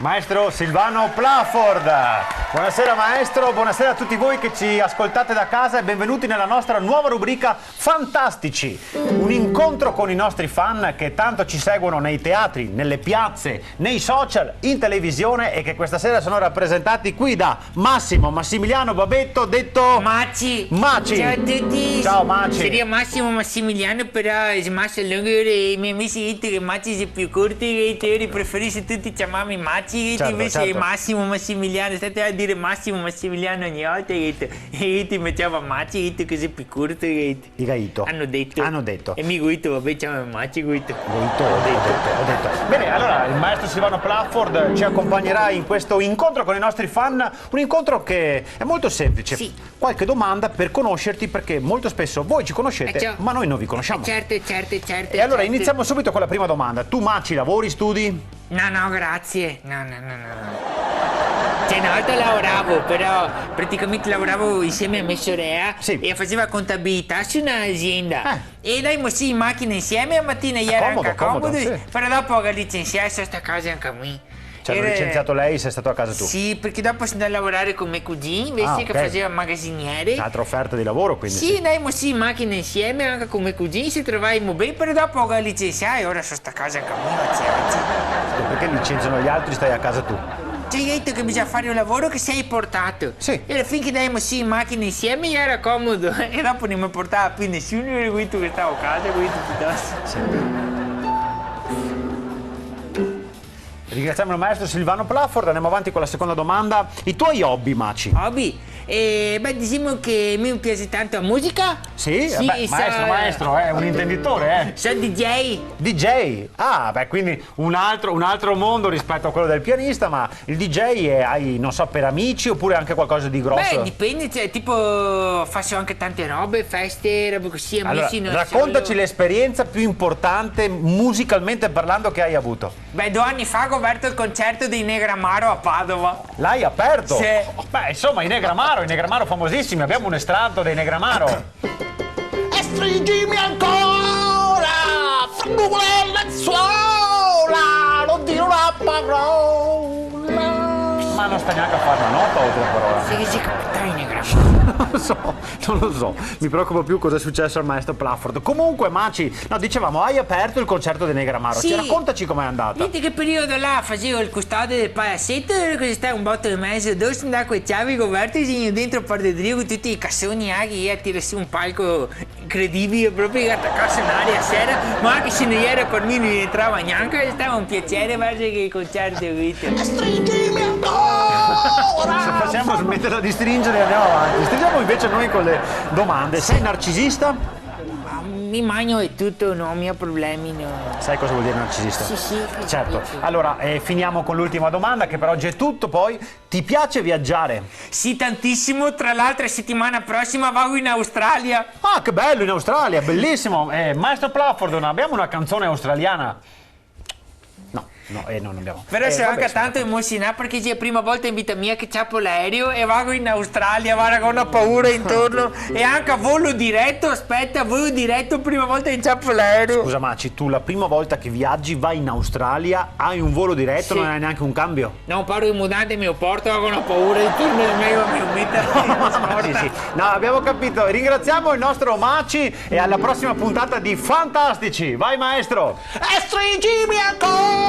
Maestro Silvano Plaford. Buonasera maestro, buonasera a tutti voi che ci ascoltate da casa e benvenuti nella nostra nuova rubrica Fantastici. Un incontro con i nostri fan che tanto ci seguono nei teatri, nelle piazze, nei social, in televisione e che questa sera sono rappresentati qui da Massimiliano Babetto, detto Maci. Ciao a tutti. Ciao Maci. Seria Massimiliano, però è smasso lungo e i miei amici dicono che Maci è più corto e io preferisco tutti chiamarmi Maci. Certo, invece certo. Massimiliano, state a dire Massimiliano ogni volta e io ti mettevo Maci così più corto. I Gaito. Hanno detto. E mi Guito, vabbè, chiamo Maci Guito. Ho detto. Bene, allora il maestro Silvano Plaford ci accompagnerà in questo incontro con i nostri fan, un incontro che è molto semplice. Sì. Qualche domanda per conoscerti, perché molto spesso voi ci conoscete, ciao. ma noi non vi conosciamo. Certo. E allora iniziamo subito con la prima domanda. Tu Maci lavori, studi? No, grazie. No. Cioè, una volta lavoravo, però praticamente lavoravo insieme a mia sorella e faceva contabilità su un'azienda. E andavamo sì in macchina insieme, a mattina io ero anche comodo, sì. però dopo che licenziato sono stato a casa anche a me. Ci hanno licenziato lei, sei stato a casa tu? Sì, perché dopo sono andato a lavorare con mio cugino, invece che faceva magazziniere. Un'altra offerta di lavoro, quindi? Sì, andavamo sì in macchina insieme anche con mio cugino, ci trovavamo bene, però dopo che licenziato e ora sono stato a casa anche a me. Perché licenziano gli altri, stai a casa tu? Ci hai detto che bisogna fare un lavoro che sei portato. Sì. E finché andavamo sì in macchina insieme era comodo. E dopo non mi portava più nessuno, ero questo che stavo a casa, questo piuttosto. Sì. Ringraziamo il maestro Silvano Plaford, andiamo avanti con la seconda domanda. I tuoi hobby, Maci? Hobby? Diciamo che mi piace tanto la musica. Sì? Maestro, è un intenditore, Sono DJ. DJ? Ah, beh, quindi un altro mondo rispetto a quello del pianista, ma il DJ hai, non so, per amici oppure anche qualcosa di grosso? Beh, dipende, cioè, tipo, faccio anche tante robe, feste, robe così, amici. Allora, raccontaci l'esperienza più importante, musicalmente parlando, che hai avuto. Beh, 2 anni fa ho aperto il concerto dei Negramaro a Padova. L'hai aperto? Sì. Beh, insomma, i Negramaro famosissimi, abbiamo un estratto dei Negramaro. E stringimi ancora, frangolella suola, non dire una parola. Ma non sta neanche a fare una nota oltre la parola. Sì, capitani Negramaro. Non lo so, mi preoccupa più cosa è successo al maestro Plaford. Comunque, Maci, no, dicevamo, hai aperto il concerto dei Negramaro. Sì. Raccontaci com'è andata. Vedi che periodo là facevo il custode del palazzetto, così stai un botto e mezzo, dove sono andato con i chiavi coperti dentro il pardedrio con tutti i cassoni che io a tirare su un palco incredibile, proprio che attaccasse in aria a sera, ma anche se non era per me non entrava neanche, stava un piacere vedere che il concerto è Stringimi ancora. Se facciamo smetterla di stringere e andiamo avanti. Stringiamo invece noi con le domande. Sei narcisista? Mi magno e tutto, non ho miei problemi, no. Sai cosa vuol dire narcisista? Sì. Certo. Allora, finiamo con l'ultima domanda, che per oggi è tutto. Poi, ti piace viaggiare? Sì, tantissimo, tra l'altro settimana prossima vado in Australia. Ah, che bello, in Australia, bellissimo. Maestro Plaford, non abbiamo una canzone australiana? No, non abbiamo. Però sono anche tanto emozionato perché è la prima volta in vita mia che ciappo l'aereo e vado in Australia, guarda con una paura intorno e anche a volo diretto, prima volta che ciappo l'aereo. Scusa Maci, tu la prima volta che viaggi vai in Australia, hai un volo diretto, Sì. non hai neanche un cambio? No, paro di mutante mi porto con una paura intorno al mio mettere. Sì. No, abbiamo capito. Ringraziamo il nostro Maci e alla prossima puntata di Fantastici. Vai maestro! E stringimi ancora.